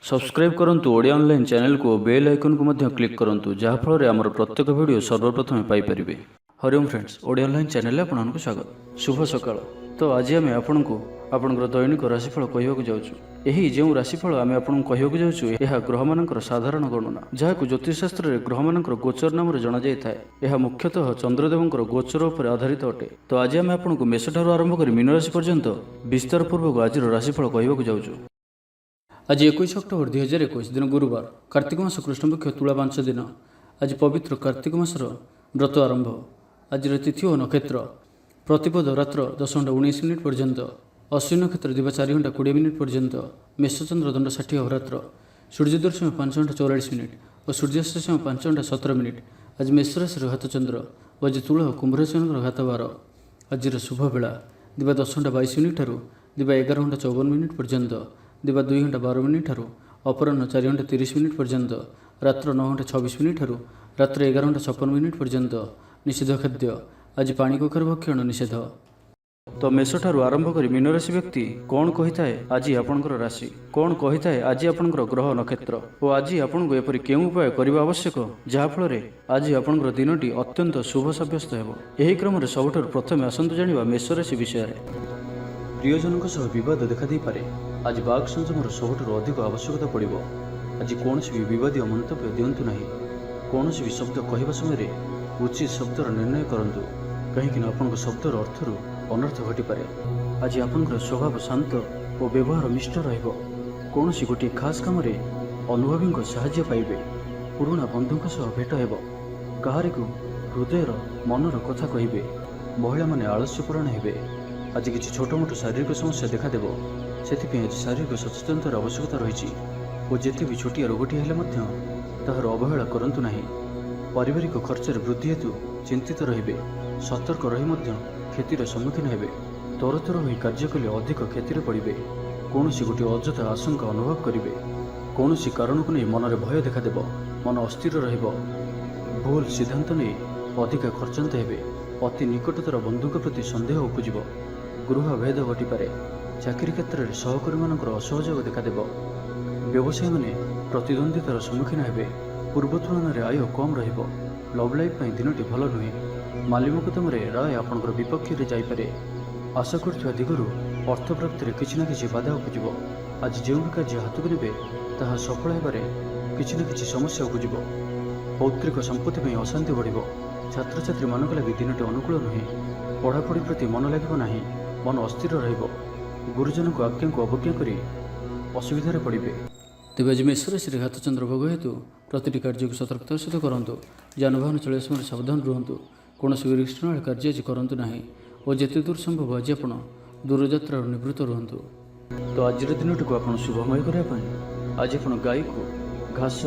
Subscribe करंतु Odia online channel को bell icon को मध्य क्लिक करंतु जहाँ फल आमर प्रत्येक वीडियो सर्वप्रथम Piper. Hariom friends, Odia online channel आपको स्वागत। शुभ सकाळ। तो आज आम आपको आपंकर दैनिक राशिफल कहवाक जाऊँ। यही जो राशिफल आम आपको कहवाक जाऊँ यह ग्रह मानकर साधारण गणना जहाँ ज्योतिषशास्त्र में ग्रह मानकर गोचर नाम जना जाए। यह मुख्यतः चंद्रदेवंकर गोचर उपर आधारित अटे। तो आज आम आपको मेषठार आरंभ कर मीन राशि पर्यंत विस्तार पूर्वक आज राशिफल कहवाक जाऊँ। आज 21 अक्टोबर 2021 दिन गुरुवार, कार्तिक मास कृष्णपक्ष तुला 5 दिन। आज पवित्र कार्तिक मासर व्रत आरंभ। आज तिथि और नक्षत्र प्रतिपद रात्र 10:19 पर्यंत, अश्विन नक्षत्र दिवा 4:20 पर्यंत, मेषचंद्र दंड 60 अहोरात्र, सूर्यदर्शन 5:44 और सूर्यास्त 5:17। आज मेष राशि घातचंद्र और आज तुला कुंभ राशि घात 12। आज शुभ बेला दिवा 10:22 ठारू दिवा 11:54 पर्यंत, दिवा 2:12 ठारू अपराह्न 4:30 पर्यंत, रात्र 9:26 ठारू रात्र 11:56 पर्यंत। निषेध खाद्य आज पानी कखार भक्षण निषेध। तो मेष ठारू आरंभ कर मीन राशि व्यक्ति कौन कही थाए आज आपंकर राशि कौन कही थाए आज आपंकर ग्रह नक्षत्र और आज आपको एपरी केउं उपाय करने आवश्यक जहाँफल आज आपंकर दिनटी अत्यंत शुभ सब्यस्त हो। यही क्रम सबुठ प्रथम आसतु जाना मेष राशि विषय। प्रियजनों सह विवाद देखा दे पारे। आज बाघ संयमर सबुठ अधिक आवश्यकता पड़ो। आज कौन भी विवादीय मंतव्य दिंतु ना। कौन भी शब्द कहवा समय उचित शब्दर निर्णय करूँ कहीं आपंक शब्दर अर्थर अनर्थ घटीपे। आज आपंकर स्वभाव शांत और व्यवहार मिष्ट रौन गोटे खास कम अनुभवी साहाय्य पाइबे। पुराणा बंधु भेट हो कहारी हृदयर मनर कथा कहे। महिला माने आलस्यपरायण हे। आज किसी छोट मोट शारीरिक समस्या देखादेव से आज शारीरिक सचेतनतार आवश्यकता रही और जिते भी छोटिया रोगटी हेले ताहार अवहेला करंतु नाही। पारिवारिक खर्चर वृद्धि हेतु चिंतित रहिबे। सतर्क रही क्षतिर सम्मुखीन हेबे। तरतर हो कार्य कले अधिक क्षतिर पड़े। कौन गोटे अଯଥା आशंका अनुभव करेंगे। कौन कारण को नहीं मनरे भय देखादेव। मन अस्थिर रहिबो। भूल सिद्धांत नहीं अधिक खर्चांत हेबे। अति निकटतर बंधु प्रति संदेह उपजिब। गृह भेद घटीपे। चाकरी क्षेत्र में सहकर्मी मानकर असहयोग देखादेव। व्यवसायी माने प्रतिद्वंदितार सम्मुखीन हेबे। पूर्व तुलन में आय कम रहिबो। लव लाइफ दिनटी भल नुहे। माली मुकदम राय आपंकर विपक्ष में जापे। आशा कर दिगरू अर्थ प्राप्ति किसी न किसी बाधा उपजिब। आज जो भी कार्य हाथ को ने ताहा सफल होबारे किसी न किसी समस्या उपजिब। पौत्रिक संपत्ति में अशांति बढ़िबो। छात्र छात्री मानक लगी दिनटी अनुकूल नुहे। पढ़ापढ़ी प्रति मन लगे ना। मन अस्थिर रहिबो। गुरुजन को आज्ञा को अवज्ञा कर असुविधार पड़े। तेज आज मेष राशि घातचंद्र भोग हेतु प्रति कार्य को सतर्कतार सहित करूँ। जानवाहन चलने समय सावधान रुहतु। कौन रिस्ट्रनाल कार्य आज करूँ ना और जिते दूर संभव आज आप दूरयात्रा निवृत्त रुहतु। तो आज दिनटी को आप शुभमय करने आज आप गाई को घास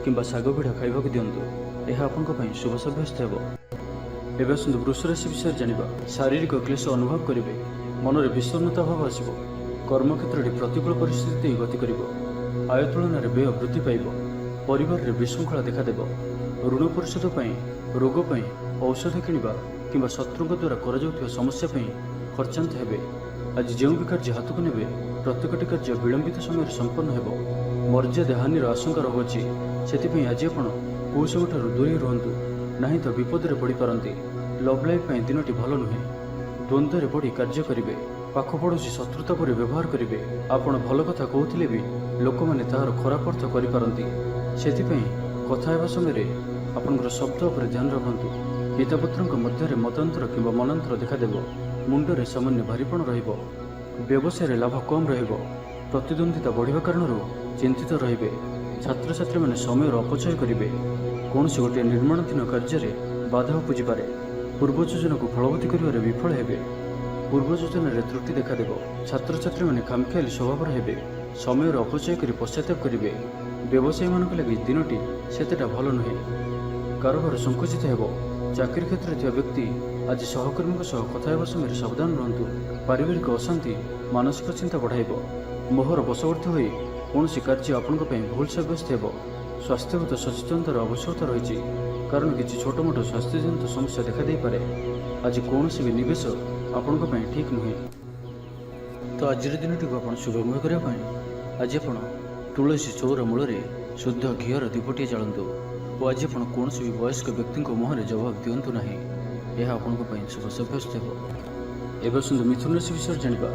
कि शाग पिढ़ा खावाक दिंतु। यह आपंपाई शुभ सब्यस्त हो। एवं आसतु वृष राशि विषय जाना। शारीरिक क्लेश अनुभव करेंगे। मनरे विषन्नता भाव आसब। कर्मक्षेत्र में प्रतिकूल परिस्थिति गति कर। आय तुलन में व्यय वृद्धि पाइब। परिवार में विशृंखला देखादेव। ऋण परिशोध रोग औषध किणवा कि शत्रु द्वारा कर समस्या खर्चांत हेबे। आज जो भी कार्य हाथ को ने प्रत्येकटी कार्य विलंबित समय संपन्न हो। मर्यादा हानिर आशंका रहुछि से आज आप कौशल दूरी रुहतु नहीं तो विपद में पड़ पारती। लव लाइफ दिनटी भल नुहे। द्वंद्व पड़ कार्य करेंगे। पाख पड़ोशी शत्रुता पर व्यवहार करेंगे। आपण भल कथा कहते भी लोक मैंने तार खराब अर्थ करपारती। से कथा हेबा समय आपंकर शब्द पर ध्यान रखु। पितापुत्र मध्य मतांतर कि मनांतर देखादेव। मुंडरे सामान्य भारीपण रहिबो। व्यवसाय लाभ कम रहिबो। प्रतिद्वंदिता बढ़िया कारण चिंतित रहिबे। छात्र छात्री मैंने समय अपचय करेंगे। कौन गोटे निर्माणाधीन कार्य बाधा उपजिपे। पूर्व योजना को फलवती कर विफल हेबे। पूर्व योजन त्रुटि देखादेव। छात्र छात्री मैंने खामखियाली स्वभाव हेबे। समय अपचय कर पश्चाताप करेंगे। व्यवसायी मान लगी दिनटी सेतेटा भल नुहे। कारोबार संकुचित हो। चाकरी क्षेत्र में व्यक्ति आज सहकर्मी कथा समय सावधान रुहतु। पारिवारिक अशांति मानसिक चिंता बढ़ाइब। मोहर बशवर्ती हो कौन कार्य आपंपाई भूल सब्यस्त हो। स्वास्थ्यगत सचेतनतार आवश्यकता रही कारण किसी छोट मोट स्वास्थ्यजनित समस्या देखा दे पारे। आज कौन भी निवेश आपंपाई ठीक नुहे। तो आज दिनटी को आप शुभमय करने आज आप ତୁଳସୀ ଚଉରା ମୂଳରେ ଶୁଦ୍ଧ ଘିଅର ଦୀପଟିଏ ଜାଳନ୍ତୁ ଓ ଆଜି ଆପଣ କୌଣସି ବି ବୟସ୍କ ବ୍ୟକ୍ତିଙ୍କ ମୁହଁରେ ଜବାବ ଦିଅନ୍ତୁ ନାହିଁ। ଏହା ଆପଣଙ୍କ ପାଇଁ ଶୁଭ ସାବ୍ୟସ୍ତ ହେବ। ଏବେ ଆସନ୍ତୁ ମିଥୁନ ରାଶି ବିଷୟରେ ଜାଣିବା,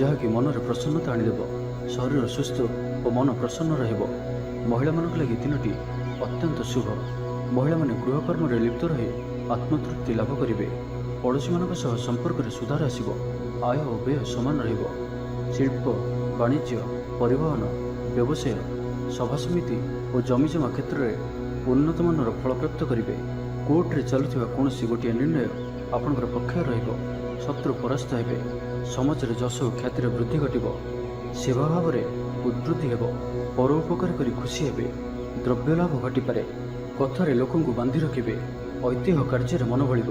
ଯାହାକି ମନରେ ପ୍ରସନ୍ନତା ଆଣିଦେବ। ଶରୀର ସୁସ୍ଥ ଓ ମନ ପ୍ରସନ୍ନ ରହିବ। ମହିଳାମାନଙ୍କ ଲାଗି ଦିନଟି ଅତ୍ୟନ୍ତ ଶୁଭ। ମହିଳାମାନେ ଗୃହକର୍ମରେ ଲିପ୍ତ ରହି ଆତ୍ମତୃପ୍ତି ଲାଭ କରିବେ। ପଡ଼ୋଶୀମାନଙ୍କ ସହ ସମ୍ପର୍କରେ ସୁଧାର ଆସିବ। ଆୟ ଓ ବ୍ୟୟ ସମାନ ରହିବ। ଶିଳ୍ପ, ବାଣିଜ୍ୟ, ପରିବହନ, ବ୍ୟବସାୟ, ସଭାସମିତି ଓ ଜମିଜମା କ୍ଷେତ୍ରରେ ଉନ୍ନତମାନର ଫଳପ୍ରାପ୍ତ କରିବେ। କୋର୍ଟରେ ଚାଲୁଥିବା କୌଣସି ଗୋଟିଏ ନିର୍ଣ୍ଣୟ ଆପଣଙ୍କର ପକ୍ଷରେ ରହିବ। ଶତ୍ରୁ ପରାସ୍ତ ହେବେ। ସମାଜରେ ଯଶ ଓ ଖ୍ୟାତିର ବୃଦ୍ଧି ଘଟିବ। ସେବା ଭାବରେ ଉଦ୍ବୃଦ୍ଧି ହେବ। ପରୋପକାର କରି ଖୁସି ହେବେ। ଦ୍ରବ୍ୟ ଲାଭ ଘଟିପାରେ। କଥାରେ ଲୋକଙ୍କୁ ବାନ୍ଧି ରଖିବେ। ଐତିହ୍ୟ କାର୍ଯ୍ୟରେ ମନ ବଳିବ।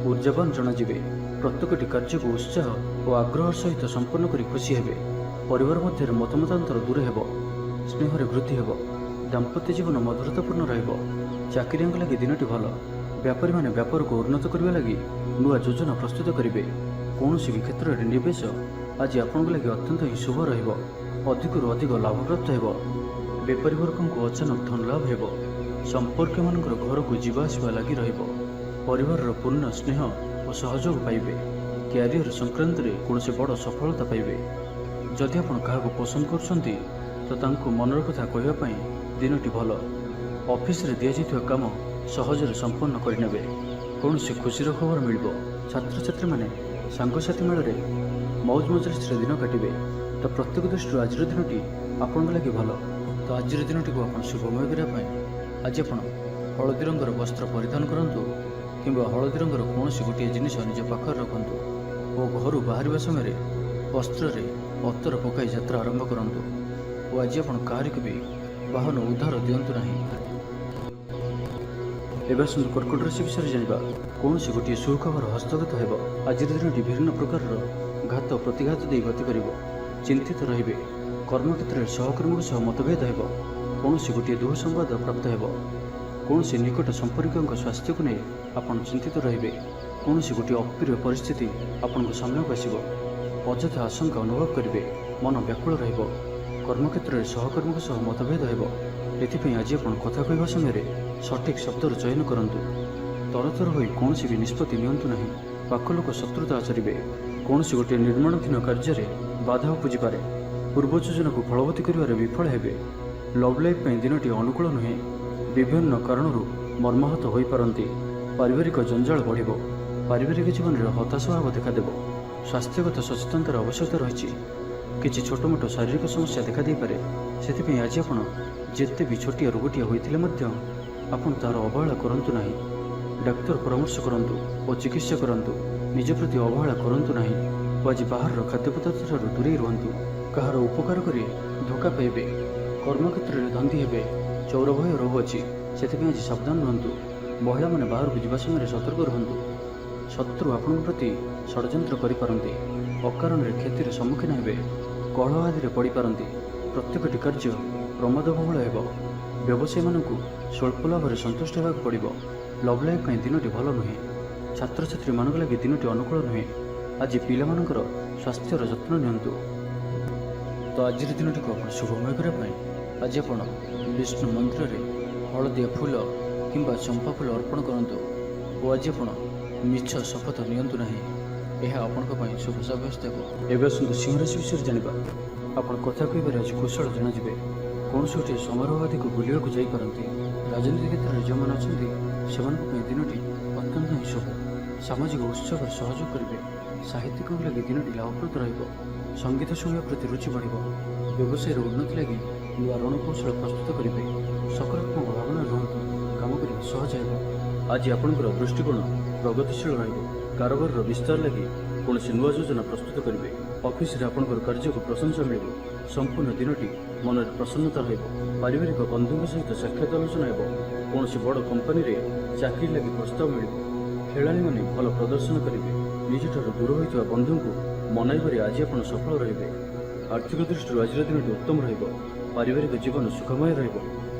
ଉର୍ଜାବାନ ଜଣାଯିବେ। ପ୍ରତ୍ୟେକଟି କାର୍ଯ୍ୟକୁ ଉତ୍ସାହ ଓ ଆଗ୍ରହ ସହିତ ସମ୍ପନ୍ନ କରି ଖୁସି ହେବେ। ପରିବାର ମଧ୍ୟରେ ମତମତାନ୍ତର ଦୂର ହେବ। ସ୍ନେହରେ ବୃଦ୍ଧି ହେବ। ଦାମ୍ପତ୍ୟ ଜୀବନ ମଧୁରତାପୂର୍ଣ୍ଣ ରହିବ। ଚାକିରିଆଙ୍କ ଲାଗି ଦିନଟି ଭଲ। ବ୍ୟାପାରୀମାନେ ବ୍ୟାପାରକୁ ଉନ୍ନତ କରିବା ଲାଗି ନୂଆ ଯୋଜନା ପ୍ରସ୍ତୁତ କରିବେ। କୌଣସି ବି କ୍ଷେତ୍ରରେ ନିବେଶ ଆଜି ଆପଣଙ୍କ ଲାଗି ଅତ୍ୟନ୍ତ ହିଁ ଶୁଭ ରହିବ। ଅଧିକରୁ ଅଧିକ ଲାଭପ୍ରାପ୍ତ ହେବ। ବେପାରୀ ବର୍ଗଙ୍କୁ ଅଚାନକ ଧନ ଲାଭ ହେବ। ସମ୍ପର୍କୀୟମାନଙ୍କର ଘରକୁ ଯିବା ଆସିବା ଲାଗି ରହିବ। ପରିବାରର ପୂର୍ଣ୍ଣ ସ୍ନେହ ଓ ସହଯୋଗ ପାଇବେ। କ୍ୟାରିୟର ସଂକ୍ରାନ୍ତରେ କୌଣସି ବଡ଼ ସଫଳତା ପାଇବେ। ଯଦି ଆପଣ କାହାକୁ ପସନ୍ଦ କରୁଛନ୍ତି ତ ତାଙ୍କୁ ମନର କଥା କହିବା ପାଇଁ ଦିନଟି ଭଲ। ଅଫିସରେ ଦିଆଯାଇଥିବା କାମ ସହଜରେ ସମ୍ପନ୍ନ କରିନେବେ। କୌଣସି ଖୁସିର ଖବର ମିଳିବ। ଛାତ୍ରଛାତ୍ରୀମାନେ ସାଙ୍ଗସାଥି ମେଳରେ ମୌଜ ମଜଲିସରେ ଦିନ କାଟିବେ। ତ ପ୍ରତ୍ୟେକ ଦୃଷ୍ଟିରୁ ଆଜିର ଦିନଟି ଆପଣଙ୍କ ଲାଗି ଭଲ। ତ ଆଜିର ଦିନଟିକୁ ଆପଣ ଶୁଭମୟ କରିବା ପାଇଁ ଆଜି ଆପଣ ହଳଦୀ ରଙ୍ଗର ବସ୍ତ୍ର ପରିଧାନ କରନ୍ତୁ କିମ୍ବା ହଳଦୀ ରଙ୍ଗର କୌଣସି ଗୋଟିଏ ଜିନିଷ ନିଜ ପାଖରେ ରଖନ୍ତୁ ଓ ଘରୁ ବାହାରିବା ସମୟରେ ବସ୍ତ୍ରରେ ଅତର ପକାଇ ଯାତ୍ରା ଆରମ୍ଭ କରନ୍ତୁ। ଓ ଆଜି ଆପଣ କାହାରିକୁ ବି ବାହନ ଉଦ୍ଧାର ଦିଅନ୍ତୁ ନାହିଁ। ଏବେ ଆସନ୍ତୁ କର୍କଟ ରାଶି ବିଷୟରେ ଜାଣିବା। କୌଣସି ଗୋଟିଏ ସୁଖବର ହସ୍ତଗତ ହେବ। ଆଜିର ଦିନଟି ବିଭିନ୍ନ ପ୍ରକାରର ଘାତ ପ୍ରତିଘାତ ଦେଇ ଗତି କରିବ। ଚିନ୍ତିତ ରହିବେ। କର୍ମକ୍ଷେତ୍ରରେ ସହକର୍ମୀଙ୍କ ସହ ମତଭେଦ ହେବ। କୌଣସି ଗୋଟିଏ ଦୁଃସମ୍ବାଦ ପ୍ରାପ୍ତ ହେବ। କୌଣସି ନିକଟ ସମ୍ପର୍କୀୟଙ୍କ ସ୍ୱାସ୍ଥ୍ୟକୁ ନେଇ ଆପଣ ଚିନ୍ତିତ ରହିବେ। କୌଣସି ଗୋଟିଏ ଅପ୍ରିୟ ପରିସ୍ଥିତି ଆପଣଙ୍କ ସାମ୍ନାକୁ ଆସିବ। ଅଯଥା ଆଶଙ୍କା ଅନୁଭବ କରିବେ। ମନ ବ୍ୟାକୁଳ ରହିବ। କର୍ମକ୍ଷେତ୍ରରେ ସହକର୍ମୀଙ୍କ ସହ ମତଭେଦ ହେବ। ଏଥିପାଇଁ ଆଜି ଆପଣ କଥା କହିବା ସମୟରେ ସଠିକ୍ ଶବ୍ଦର ଚୟନ କରନ୍ତୁ। ତରତର ହୋଇ କୌଣସି ବି ନିଷ୍ପତ୍ତି ନିଅନ୍ତୁ ନାହିଁ। ପାଖ ଲୋକ ଶତ୍ରୁତା ଆଚରିବେ। କୌଣସି ଗୋଟିଏ ନିର୍ମାଣାଧୀନ କାର୍ଯ୍ୟରେ ବାଧା ଉପୁଜିପାରେ। ପୂର୍ବ ଯୋଜନାକୁ ଫଳବତୀ କରିବାରେ ବିଫଳ ହେବେ। ଲଭ୍ ଲାଇଫ୍ ପାଇଁ ଦିନଟି ଅନୁକୂଳ ନୁହେଁ। ବିଭିନ୍ନ କାରଣରୁ ମର୍ମାହତ ହୋଇପାରନ୍ତି। ପାରିବାରିକ ଜଞ୍ଜାଳ ବଢ଼ିବ। ପାରିବାରିକ ଜୀବନରେ ହତାଶ ଭାବ ଦେଖାଦେବ। ସ୍ୱାସ୍ଥ୍ୟଗତ ସଚେତନତାର ଆବଶ୍ୟକତା ରହିଛି। କିଛି ଛୋଟମୋଟ ଶାରୀରିକ ସମସ୍ୟା ଦେଖାଦେଇପାରେ। ସେଥିପାଇଁ ଆଜି ଆପଣ ଯେତେ ବି ଛୋଟିଆ ରୋଗଟିଏ ହୋଇଥିଲେ ମଧ୍ୟ ଆପଣ ତାହାର ଅବହେଳା କରନ୍ତୁ ନାହିଁ। ଡାକ୍ତର ପରାମର୍ଶ କରନ୍ତୁ ଓ ଚିକିତ୍ସା କରନ୍ତୁ। ନିଜ ପ୍ରତି ଅବହେଳା କରନ୍ତୁ ନାହିଁ ଓ ଆଜି ବାହାରର ଖାଦ୍ୟପଦାର୍ଥଠାରୁ ଦୂରେଇ ରୁହନ୍ତୁ। କାହାର ଉପକାର କରି ଧୋକା ପାଇବେ। କର୍ମକ୍ଷେତ୍ରରେ ଧନ୍ଦୀ ହେବେ। ଚୌରଭୟ ରୋଗ ଅଛି, ସେଥିପାଇଁ ଆଜି ସାବଧାନ ରୁହନ୍ତୁ। ମହିଳାମାନେ ବାହାରକୁ ଯିବା ସମୟରେ ସତର୍କ ରୁହନ୍ତୁ। ଶତ୍ରୁ ଆପଣଙ୍କ ପ୍ରତି ଷଡ଼ଯନ୍ତ୍ର କରିପାରନ୍ତି। ଅକାରଣରେ କ୍ଷତିର ସମ୍ମୁଖୀନ ହେବେ। କଳହ ଆଦିରେ ପଡ଼ିପାରନ୍ତି। ପ୍ରତ୍ୟେକଟି କାର୍ଯ୍ୟ ପ୍ରମାଦବହୁଳ ହେବ। ବ୍ୟବସାୟୀମାନଙ୍କୁ ସ୍ୱଳ୍ପ ଲାଭରେ ସନ୍ତୁଷ୍ଟ ହେବାକୁ ପଡ଼ିବ। ଲଭ୍ ଲାଇଫ୍ ପାଇଁ ଦିନଟି ଭଲ ନୁହେଁ। ଛାତ୍ରଛାତ୍ରୀମାନଙ୍କ ଲାଗି ଦିନଟି ଅନୁକୂଳ ନୁହେଁ। ଆଜି ପିଲାମାନଙ୍କର ସ୍ୱାସ୍ଥ୍ୟର ଯତ୍ନ ନିଅନ୍ତୁ। ତ ଆଜିର ଦିନଟିକୁ ଆପଣ ଶୁଭମୟ କରିବା ପାଇଁ ଆଜି ଆପଣ ବିଷ୍ଣୁ ମନ୍ଦିରରେ ହଳଦିଆ ଫୁଲ କିମ୍ବା ଚମ୍ପା ଫୁଲ ଅର୍ପଣ କରନ୍ତୁ ଓ ଆଜି ଆପଣ ମିଛ ଶପଥ ନିଅନ୍ତୁ ନାହିଁ। ଏହା ଆପଣଙ୍କ ପାଇଁ ଶୁଭ ସାବ୍ୟସ୍ତ ହେବ। ଏବେ ଆସନ୍ତୁ ସିଂହ ରାଶି ବିଷୟରେ ଜାଣିବା। ଆପଣ କଥା କହିବାରେ ଆଜି କୁଶଳ ଜଣାଯିବେ। କୌଣସି ଗୋଟିଏ ସମାରୋହ ଆଦିକୁ ବୁଲିବାକୁ ଯାଇପାରନ୍ତି। ରାଜନୀତି କ୍ଷେତ୍ରରେ ଯେଉଁମାନେ ଅଛନ୍ତି ସେମାନଙ୍କ ପାଇଁ ଦିନଟି ଅତ୍ୟନ୍ତ ହିଁ ଶୁଭ। ସାମାଜିକ ଉତ୍ସବରେ ସହଯୋଗ କରିବେ। ସାହିତ୍ୟିକଙ୍କ ଲାଗି ଦିନଟି ଲାଭପ୍ରଦ ରହିବ। ସଙ୍ଗୀତ ଶୁଣିବା ପ୍ରତି ରୁଚି ବଢ଼ିବ। ବ୍ୟବସାୟର ଉନ୍ନତି ଲାଗି ନୂଆ ରଣକୌଶଳ ପ୍ରସ୍ତୁତ କରିବେ। ସକାରାତ୍ମକ ଭାବନା ରୁହନ୍ତୁ। କାମ କରିବା ସହଜ ହେବ। ଆଜି ଆପଣଙ୍କର ଦୃଷ୍ଟିକୋଣ ପ୍ରଗତିଶୀଳ ରହିବ। କାରବାରର ବିସ୍ତାର ଲାଗି କୌଣସି ନୂଆ ଯୋଜନା ପ୍ରସ୍ତୁତ କରିବେ। ଅଫିସରେ ଆପଣଙ୍କର କାର୍ଯ୍ୟକୁ ପ୍ରଶଂସା ମିଳିବ। ସମ୍ପୂର୍ଣ୍ଣ ଦିନଟି ମନରେ ପ୍ରସନ୍ନତା ରହିବ। ପାରିବାରିକ ବନ୍ଧୁଙ୍କ ସହିତ ସାକ୍ଷାତ ଆଲୋଚନା ହେବ। କୌଣସି ବଡ଼ କମ୍ପାନୀରେ ଚାକିରି ଲାଗି ପ୍ରସ୍ତାବ ମିଳିବ। ଖେଳାଳିମାନେ ଭଲ ପ୍ରଦର୍ଶନ କରିବେ। ନିଜଠାରୁ ଦୂର ହୋଇଥିବା ବନ୍ଧୁଙ୍କୁ ମନାଇବାରେ ଆଜି ଆପଣ ସଫଳ ରହିବେ। ଆର୍ଥିକ ଦୃଷ୍ଟିରୁ ଆଜିର ଦିନଟି ଉତ୍ତମ ରହିବ। ପାରିବାରିକ ଜୀବନ ସୁଖମୟ ରହିବ।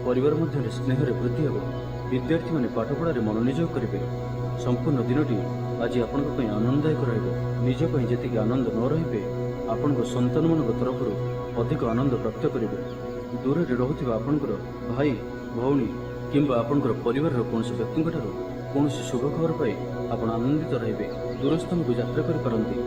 ପରିବାର ମଧ୍ୟରେ ସ୍ନେହରେ ବୃଦ୍ଧି ହେବ। ବିଦ୍ୟାರ್ಥୀମାନେ ପାଠପଢ଼ାରେ ମନୋନିଯୋଗ କରିବେ। ସମ୍ପୂର୍ଣ୍ଣ ଦିନଟି ଆଜି ଆପଣଙ୍କ ପାଇଁ ଆନନ୍ଦଦାୟକ ରହିବ। ନିଜ ପାଇଁ ଯେତିକି ଆନନ୍ଦ ନ ରହିବେ ଆପଣଙ୍କ ସନ୍ତାନମାନଙ୍କ ତରଫରୁ ଅଧିକ ଆନନ୍ଦ ପ୍ରାପ୍ତ କରିବେ। ଦୂରରେ ରହୁଥିବା ଆପଣଙ୍କର ଭାଇ ଭଉଣୀ କିମ୍ବା ଆପଣଙ୍କର ପରିବାରର କୌଣସି ବ୍ୟକ୍ତିଙ୍କଠାରୁ କୌଣସି ଶୁଭ ଖବର ପାଇ ଆପଣ ଆନନ୍ଦିତ ରହିବେ। ଦୂରସ୍ଥାନକୁ ଯାତ୍ରା କରିପାରନ୍ତି,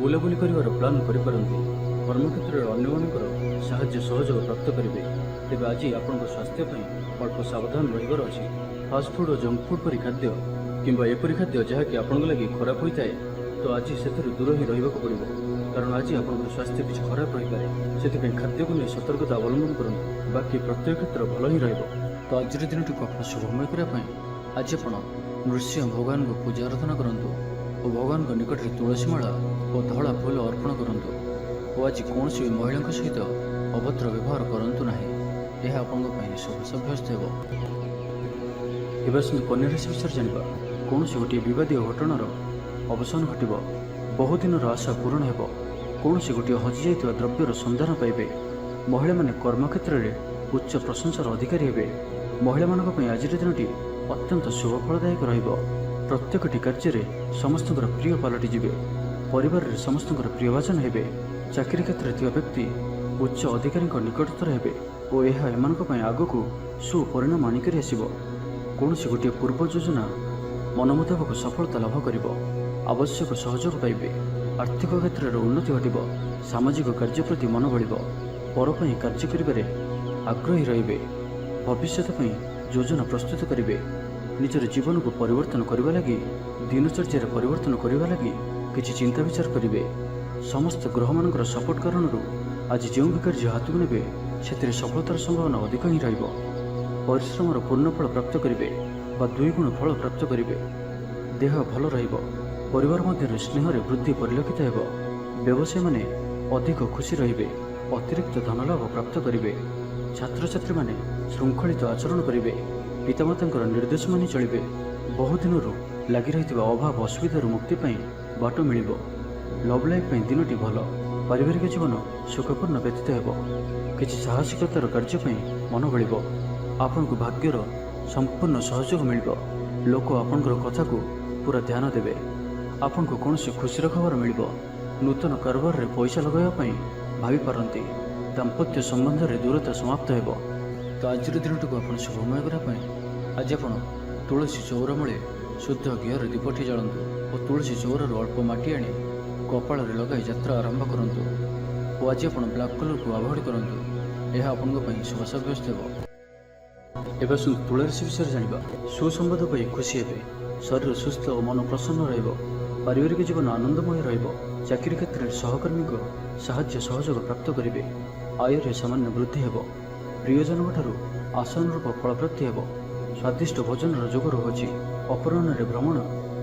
ବୁଲାବୁଲି କରିବାର ପ୍ଲାନ୍ କରିପାରନ୍ତି, କର୍ମକ୍ଷେତ୍ରରେ ଅନ୍ୟମାନଙ୍କର ସାହାଯ୍ୟ ସହଯୋଗ ପ୍ରାପ୍ତ କରିବେ। ତେବେ ଆଜି ଆପଣଙ୍କ ସ୍ୱାସ୍ଥ୍ୟ ପାଇଁ ଅଳ୍ପ ସାବଧାନ ରହିବାର ଅଛି। ଫାଷ୍ଟଫୁଡ୍ ଓ ଜଙ୍କ ଫୁଡ୍ ପରି ଖାଦ୍ୟ କିମ୍ବା ଏପରି ଖାଦ୍ୟ ଯାହାକି ଆପଣଙ୍କ ଲାଗି ଖରାପ ହୋଇଥାଏ, ତ ଆଜି ସେଥିରୁ ଦୂର ହିଁ ରହିବାକୁ ପଡ଼ିବ, କାରଣ ଆଜି ଆପଣଙ୍କର ସ୍ୱାସ୍ଥ୍ୟ କିଛି ଖରାପ ରହିପାରେ। ସେଥିପାଇଁ ଖାଦ୍ୟକୁ ନେଇ ସତର୍କତା ଅବଲମ୍ବନ କରନ୍ତୁ, ବାକି ପ୍ରତ୍ୟେକ କ୍ଷେତ୍ର ଭଲ ହିଁ ରହିବ। ତ ଆଜିର ଦିନଟିକୁ ଆପଣ ଶୁଭମୟ କରିବା ପାଇଁ ଆଜି ଆପଣ ନୃସିଂହ ଭଗବାନଙ୍କୁ ପୂଜା ଆରାଧନା କରନ୍ତୁ ଓ ଭଗବାନଙ୍କ ନିକଟରେ ତୁଳସୀ ମାଳା ଓ ଧଳା ଫୁଲ ଅର୍ପଣ କରନ୍ତୁ। ଓ ଆଜି କୌଣସି ମହିଳାଙ୍କ ସହିତ ଅଭଦ୍ର ବ୍ୟବହାର କରନ୍ତୁ ନାହିଁ, ଏହା ଆପଣଙ୍କ ପାଇଁ ଶୁଭ ସାବ୍ୟସ୍ତ ହେବ। ଏବେ ଆସନ୍ତୁ କନ୍ୟା ରାଶି ବିଷୟରେ ଜାଣିବା। କୌଣସି ଗୋଟିଏ ବିବାଦୀୟ ଘଟଣାର ଅବସାନ ଘଟିବ, ବହୁଦିନର ଆଶା ପୂରଣ ହେବ, କୌଣସି ଗୋଟିଏ ହଜିଯାଇଥିବା ଦ୍ରବ୍ୟର ସନ୍ଧାନ ପାଇବେ। ମହିଳାମାନେ କର୍ମକ୍ଷେତ୍ରରେ ଉଚ୍ଚ ପ୍ରଶଂସାର ଅଧିକାରୀ ହେବେ। ମହିଳାମାନଙ୍କ ପାଇଁ ଆଜିର ଦିନଟି ଅତ୍ୟନ୍ତ ଶୁଭଫଳଦାୟକ ରହିବ। ପ୍ରତ୍ୟେକଟି କାର୍ଯ୍ୟରେ ସମସ୍ତଙ୍କର ପ୍ରିୟ ପାଲଟିଯିବେ। ପରିବାରରେ ସମସ୍ତଙ୍କର ପ୍ରିୟଭାଜନ ହେବେ। ଚାକିରି କ୍ଷେତ୍ରରେ ଥିବା ବ୍ୟକ୍ତି ଉଚ୍ଚ ଅଧିକାରୀଙ୍କ ନିକଟତର ହେବେ ଓ ଏହା ଏମାନଙ୍କ ପାଇଁ ଆଗକୁ ସୁପରିଣାମ ଆଣିକରି ଆସିବ। କୌଣସି ଗୋଟିଏ ପୂର୍ବ ଯୋଜନା ମନ ମୁତାବକ ସଫଳତା ଲାଭ କରିବ। ଆବଶ୍ୟକ ସହଯୋଗ ପାଇବେ। ଆର୍ଥିକ କ୍ଷେତ୍ରରେ ଉନ୍ନତି ଘଟିବ। ସାମାଜିକ କାର୍ଯ୍ୟ ପ୍ରତି ମନ ବଳିବ। ପର ପାଇଁ କାର୍ଯ୍ୟ କରିବାରେ ଆଗ୍ରହୀ ରହିବେ। ଭବିଷ୍ୟତ ପାଇଁ ଯୋଜନା ପ୍ରସ୍ତୁତ କରିବେ। ନିଜର ଜୀବନକୁ ପରିବର୍ତ୍ତନ କରିବା ଲାଗି, ଦିନଚର୍ଯ୍ୟାରେ ପରିବର୍ତ୍ତନ କରିବା ଲାଗି କିଛି ଚିନ୍ତା ବିଚାର କରିବେ। ସମସ୍ତ ଗ୍ରହମାନଙ୍କର ସପୋର୍ଟ କାରଣରୁ ଆଜି ଯେଉଁ ବି କାର୍ଯ୍ୟ ହାତକୁ ନେବେ ସେଥିରେ ସଫଳତାର ସମ୍ଭାବନା ଅଧିକ ହିଁ ରହିବ। ପରିଶ୍ରମର ପୂର୍ଣ୍ଣ ଫଳ ପ୍ରାପ୍ତ କରିବେ ବା 2 ଗୁଣ ଫଳ ପ୍ରାପ୍ତ କରିବେ। ଦେହ ଭଲ ରହିବ। ପରିବାର ମଧ୍ୟରେ ସ୍ନେହରେ ବୃଦ୍ଧି ପରିଲକ୍ଷିତ ହେବ। ବ୍ୟବସାୟୀମାନେ ଅଧିକ ଖୁସି ରହିବେ। ଅତିରିକ୍ତ ଧନଲାଭ ପ୍ରାପ୍ତ କରିବେ। ଛାତ୍ରଛାତ୍ରୀମାନେ ଶୃଙ୍ଖଳିତ ଆଚରଣ କରିବେ। ପିତାମାତାଙ୍କର ନିର୍ଦ୍ଦେଶ ମାନି ଚଳିବେ। ବହୁଦିନରୁ ଲାଗି ରହିଥିବା ଅଭାବ ଅସୁବିଧାରୁ ମୁକ୍ତି ପାଇଁ ବାଟ ମିଳିବ। ଲଭ୍ ଲାଇଫ୍ ପାଇଁ ଦିନଟି ଭଲ। ପାରିବାରିକ ଜୀବନ ସୁଖପୂର୍ଣ୍ଣ ବ୍ୟତୀତ ହେବ। କିଛି ସାହସିକତାର କାର୍ଯ୍ୟ ପାଇଁ ମନ ବଳିବ। ଆପଣଙ୍କୁ ଭାଗ୍ୟର ସମ୍ପୂର୍ଣ୍ଣ ସହଯୋଗ ମିଳିବ। ଲୋକ ଆପଣଙ୍କର କଥାକୁ ପୁରା ଧ୍ୟାନ ଦେବେ। ଆପଣଙ୍କୁ କୌଣସି ଖୁସିର ଖବର ମିଳିବ। ନୂତନ କାରବାରରେ ପଇସା ଲଗାଇବା ପାଇଁ ଭାବିପାରନ୍ତି। ଦାମ୍ପତ୍ୟ ସମ୍ବନ୍ଧରେ ଦୂରତା ସମାପ୍ତ ହେବ। ତ ଆଜିର ଦିନଟିକୁ ଆପଣ ଶୁଭମୟ କରିବା ପାଇଁ ଆଜି ଆପଣ ତୁଳସୀ ଚଉରା ମୂଳେ ଶୁଦ୍ଧ ଘିଅରେ ଦୀପଟି ଜାଳନ୍ତୁ ଓ ତୁଳସୀ ଚଉରାରୁ ଅଳ୍ପ ମାଟି ଆଣି କପାଳରେ ଲଗାଇ ଯାତ୍ରା ଆରମ୍ଭ କରନ୍ତୁ। ଓ ଆଜି ଆପଣ ବ୍ଲାକ୍ କଲର୍କୁ ଆଭଏଡ୍ କରନ୍ତୁ, ଏହା ଆପଣଙ୍କ ପାଇଁ ଶୁଭ ସାବ୍ୟସ୍ତ ହେବ। ଏବେ ଆସନ୍ତୁ ତୁଳା ରାଶି ବିଷୟରେ ଜାଣିବା। ସୁସମ୍ବାଦ ପାଇ ଖୁସି ହେବେ। ଶରୀର ସୁସ୍ଥ ଓ ମନ ପ୍ରସନ୍ନ ରହିବ। ପାରିବାରିକ ଜୀବନ ଆନନ୍ଦମୟ ରହିବ। ଚାକିରି କ୍ଷେତ୍ରରେ ସହକର୍ମୀଙ୍କ ସାହାଯ୍ୟ ସହଯୋଗ ପ୍ରାପ୍ତ କରିବେ। ଆୟରେ ସାମାନ୍ୟ ବୃଦ୍ଧି ହେବ। ପ୍ରିୟଜନଙ୍କଠାରୁ ଆଶାନୁରୂପ ଫଳପ୍ରାପ୍ତି ହେବ। ସ୍ୱାଦିଷ୍ଟ ଭୋଜନର ଯୋଗ ରହୁଅଛି। ଅପରାହ୍ନରେ ଭ୍ରମଣ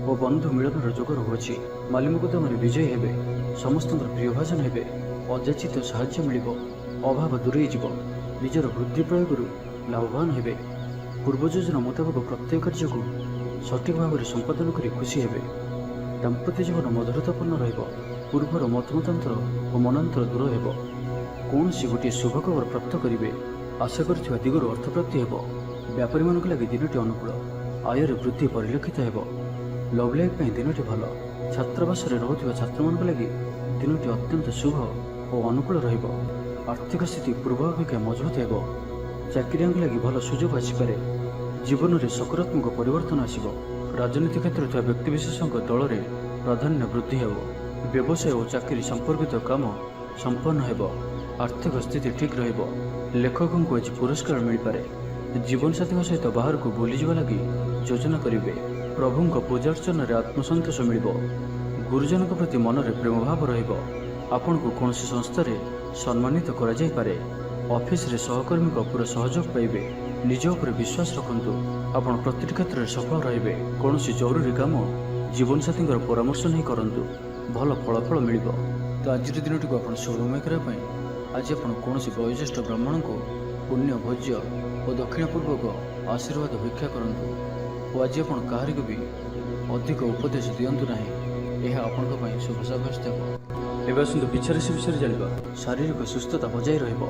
ଓ ବନ୍ଧୁ ମିଳନର ଯୋଗ ରହୁଅଛି। ମାଲିମୁକଦ୍ଦମାରେ ବିଜୟୀ ହେବେ। ସମସ୍ତଙ୍କର ପ୍ରିୟଭାଜନ ହେବେ। ଅଯାଚିତ ସାହାଯ୍ୟ ମିଳିବ। ଅଭାବ ଦୂରେଇ ଯିବ। ନିଜର ବୁଦ୍ଧି ପ୍ରୟୋଗରୁ ଲାଭବାନ ହେବେ। ପୂର୍ବ ଯୋଜନା ମୁତାବକ ପ୍ରତ୍ୟେକ କାର୍ଯ୍ୟକୁ ସଠିକ୍ ଭାବରେ ସମ୍ପାଦନ କରି ଖୁସି ହେବେ। ଦାମ୍ପତ୍ୟ ଜୀବନ ମଧୁରତାପୂର୍ଣ୍ଣ ରହିବ। ପୂର୍ବର ମତମତାନ୍ତର ଓ ମନାନ୍ତର ଦୂର ହେବ। କୌଣସି ଗୋଟିଏ ଶୁଭ ଖବର ପ୍ରାପ୍ତ କରିବେ। ଆଶା କରିଥିବା ଦିଗରୁ ଅର୍ଥପ୍ରାପ୍ତି ହେବ। ବ୍ୟାପାରୀମାନଙ୍କ ଲାଗି ଦିନଟି ଅନୁକୂଳ। ଆୟରେ ବୃଦ୍ଧି ପରିଲକ୍ଷିତ ହେବ। ଲଭ୍ ଲାଇଫ୍ ପାଇଁ ଦିନଟି ଭଲ। ଛାତ୍ରାବାସରେ ରହୁଥିବା ଛାତ୍ରମାନଙ୍କ ଲାଗି ଦିନଟି ଅତ୍ୟନ୍ତ ଶୁଭ ଓ ଅନୁକୂଳ ରହିବ। ଆର୍ଥିକ ସ୍ଥିତି ପୂର୍ବ ଅପେକ୍ଷା ମଜବୁତ ହେବ। ଚାକିରିଆଙ୍କ ଲାଗି ଭଲ ସୁଯୋଗ ଆସିପାରେ। ଜୀବନରେ ସକାରାତ୍ମକ ପରିବର୍ତ୍ତନ ଆସିବ। ରାଜନୀତି କ୍ଷେତ୍ରରେ ଥିବା ବ୍ୟକ୍ତିବିଶେଷଙ୍କ ଦଳରେ ପ୍ରାଧାନ୍ୟ ବୃଦ୍ଧି ହେବ। ବ୍ୟବସାୟ ଓ ଚାକିରି ସମ୍ପର୍କିତ କାମ ସମ୍ପନ୍ନ ହେବ। ଆର୍ଥିକ ସ୍ଥିତି ଠିକ୍ ରହିବ। ଲେଖକଙ୍କୁ ଆଜି ପୁରସ୍କାର ମିଳିପାରେ। ଜୀବନସାଥୀଙ୍କ ସହିତ ବାହାରକୁ ବୁଲିଯିବା ଲାଗି ଯୋଜନା କରିବେ। ପ୍ରଭୁଙ୍କ ପୂଜାର୍ଚ୍ଚନାରେ ଆତ୍ମସନ୍ତୋଷ ମିଳିବ। ଗୁରୁଜନଙ୍କ ପ୍ରତି ମନରେ ପ୍ରେମଭାବ ରହିବ। ଆପଣଙ୍କୁ କୌଣସି ସଂସ୍ଥାରେ ସମ୍ମାନିତ କରାଯାଇପାରେ। ଅଫିସରେ ସହକର୍ମୀଙ୍କ ପୁରା ସହଯୋଗ ପାଇବେ। ନିଜ ଉପରେ ବିଶ୍ୱାସ ରଖନ୍ତୁ। ଆପଣ ପ୍ରତିଟି କ୍ଷେତ୍ରରେ ସଫଳ ରହିବେ। କୌଣସି ଜରୁରୀ କାମ ଜୀବନସାଥୀଙ୍କର ପରାମର୍ଶ ନେଇ କରନ୍ତୁ। ଭଲ ଫଳାଫଳ ମିଳିବ। ତ ଆଜିର ଦିନଟିକୁ ଆପଣ ଶୁଭମୟ କରିବା ପାଇଁ ଆଜି ଆପଣ କୌଣସି ବୟୋଜ୍ୟେଷ୍ଠ ବ୍ରାହ୍ମଣଙ୍କୁ ପୁଣ୍ୟ ଭୋଜ୍ୟ ଓ ଦକ୍ଷିଣ ପୂର୍ବକ ଆଶୀର୍ବାଦ ଭିକ୍ଷା କରନ୍ତୁ। ଓ ଆଜି ଆପଣ କାହାରିକୁ ବି ଅଧିକ ଉପଦେଶ ଦିଅନ୍ତୁ ନାହିଁ, ଏହା ଆପଣଙ୍କ ପାଇଁ ଶୁଭ ସାବ୍ୟସ୍ତ ହେବ। ଏବେ ଆସନ୍ତୁ ବିଛା ରାଶି ବିଷୟରେ ଜାଣିବା। ଶାରୀରିକ ସୁସ୍ଥତା ବଜାୟ ରହିବ।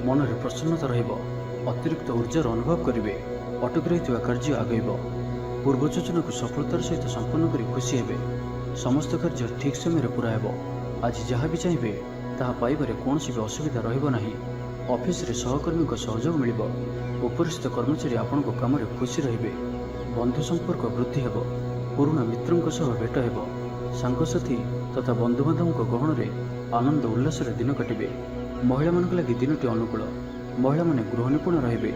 ମନରେ ପ୍ରସନ୍ନତା ରହିବ। ଅତିରିକ୍ତ ଉର୍ଜାର ଅନୁଭବ କରିବେ। ଅଟକି ରହିଥିବା କାର୍ଯ୍ୟ ଆଗେଇବ। ପୂର୍ବ ଯୋଜନାକୁ ସଫଳତାର ସହିତ ସମ୍ପନ୍ନ କରି ଖୁସି ହେବେ। ସମସ୍ତ କାର୍ଯ୍ୟ ଠିକ୍ ସମୟରେ ପୁରା ହେବ। ଆଜି ଯାହା ବି ଚାହିଁବେ ତାହା ପାଇବାରେ କୌଣସି ବି ଅସୁବିଧା ରହିବ ନାହିଁ। ଅଫିସରେ ସହକର୍ମୀଙ୍କ ସହଯୋଗ ମିଳିବ। ଉପରିସ୍ଥ କର୍ମଚାରୀ ଆପଣଙ୍କ କାମରେ ଖୁସି ରହିବେ। ବନ୍ଧୁ ସମ୍ପର୍କ ବୃଦ୍ଧି ହେବ। ପୁରୁଣା ମିତ୍ରଙ୍କ ସହ ଭେଟ ହେବ। ସାଙ୍ଗସାଥୀ ତଥା ବନ୍ଧୁବାନ୍ଧବଙ୍କ ଗହଣରେ ଆନନ୍ଦ ଉଲ୍ଲାସରେ ଦିନ କାଟିବେ। ମହିଳାମାନଙ୍କ ଲାଗି ଦିନଟି ଅନୁକୂଳ। ମହିଳାମାନେ ଗୃହ ନିପୁଣ ରହିବେ।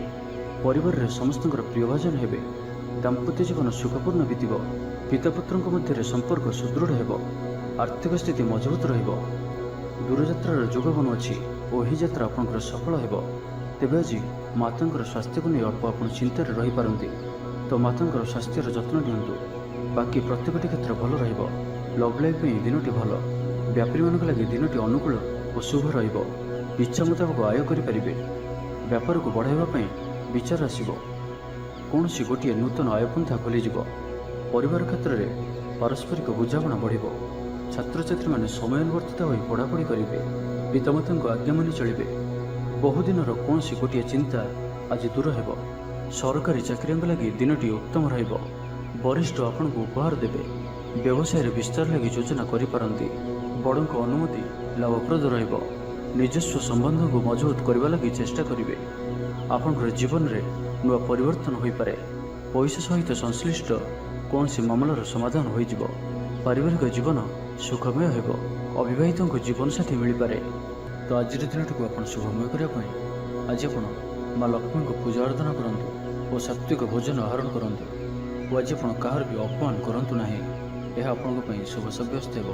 ପରିବାରରେ ସମସ୍ତଙ୍କର ପ୍ରିୟଭାଜନ ହେବେ। ଦାମ୍ପତ୍ୟ ଜୀବନ ସୁଖପୂର୍ଣ୍ଣ ବିତିବ। ପିତାପୁତ୍ରଙ୍କ ମଧ୍ୟରେ ସମ୍ପର୍କ ସୁଦୃଢ଼ ହେବ। ଆର୍ଥିକ ସ୍ଥିତି ମଜବୁତ ରହିବ। ଦୂରଯାତ୍ରାର ଯୋଗ ବନୁଅଛି ଓ ଏହି ଯାତ୍ରା ଆପଣଙ୍କର ସଫଳ ହେବ। ତେବେ ଆଜି ମାତାଙ୍କର ସ୍ୱାସ୍ଥ୍ୟକୁ ନେଇ ଅଳ୍ପ ଆପଣ ଚିନ୍ତାରେ ରହିପାରନ୍ତି, ତ ମାତାଙ୍କର ସ୍ୱାସ୍ଥ୍ୟର ଯତ୍ନ ନିଅନ୍ତୁ। ବାକି ପ୍ରତ୍ୟେକଟି କ୍ଷେତ୍ର ଭଲ ରହିବ। ଲଭ୍ ଲାଇଫ୍ ପାଇଁ ଦିନଟି ଭଲ। ବ୍ୟାପାରୀମାନଙ୍କ ଲାଗି ଦିନଟି ଅନୁକୂଳ ଓ ଶୁଭ ରହିବ। ଇଚ୍ଛା ମୁତାବକ ଆୟ କରିପାରିବେ। ବ୍ୟାପାରକୁ ବଢ଼ାଇବା ପାଇଁ ବିଚାର ଆସିବ। କୌଣସି ଗୋଟିଏ ନୂତନ ଆୟପନ୍ଥା ଖୋଲିଯିବ। ପରିବାର କ୍ଷେତ୍ରରେ ପାରସ୍ପରିକ ବୁଝାମଣା ବଢ଼ିବ। ଛାତ୍ରଛାତ୍ରୀମାନେ ସମୟାନୁବର୍ତ୍ତିତ ହୋଇ ପଢ଼ାପଢ଼ି କରିବେ। ପିତାମାତାଙ୍କ ଆଜ୍ଞା ମାନି ଚଳିବେ। ବହୁଦିନର କୌଣସି ଗୋଟିଏ ଚିନ୍ତା ଆଜି ଦୂର ହେବ। ସରକାରୀ ଚାକିରିଆଙ୍କ ଲାଗି ଦିନଟି ଉତ୍ତମ ରହିବ। ବରିଷ୍ଠ ଆପଣଙ୍କୁ ଉପହାର ଦେବେ। ବ୍ୟବସାୟରେ ବିସ୍ତାର ଲାଗି ଯୋଜନା କରିପାରନ୍ତି। ବଡ଼ଙ୍କ ଅନୁମତି ଲାଭପ୍ରଦ ରହିବ। ନିଜସ୍ୱ ସମ୍ବନ୍ଧକୁ ମଜବୁତ କରିବା ଲାଗି ଚେଷ୍ଟା କରିବେ। ଆପଣଙ୍କର ଜୀବନରେ ନୂଆ ପରିବର୍ତ୍ତନ ହୋଇପାରେ। ପଇସା ସହିତ ସଂଶ୍ଳିଷ୍ଟ କୌଣସି ମାମଲାର ସମାଧାନ ହୋଇଯିବ। ପାରିବାରିକ ଜୀବନ ସୁଖମୟ ହେବ। ଅବିବାହିତଙ୍କୁ ଜୀବନସାଥୀ ମିଳିପାରେ। ତ ଆଜିର ଦିନଟିକୁ ଆପଣ ଶୁଭମୟ କରିବା ପାଇଁ ଆଜି ଆପଣ ମା ଲକ୍ଷ୍ମୀଙ୍କୁ ପୂଜା ଆରାଧନା କରନ୍ତୁ ଓ ସାତ୍ୱିକ ଭୋଜନ ଆହରଣ କରନ୍ତୁ। ଓ ଆଜି ଆପଣ କାହାର ବି ଅପମାନ କରନ୍ତୁ ନାହିଁ। ଏହା ଆପଣଙ୍କ ପାଇଁ ଶୁଭ ସାବ୍ୟସ୍ତ ହେବ।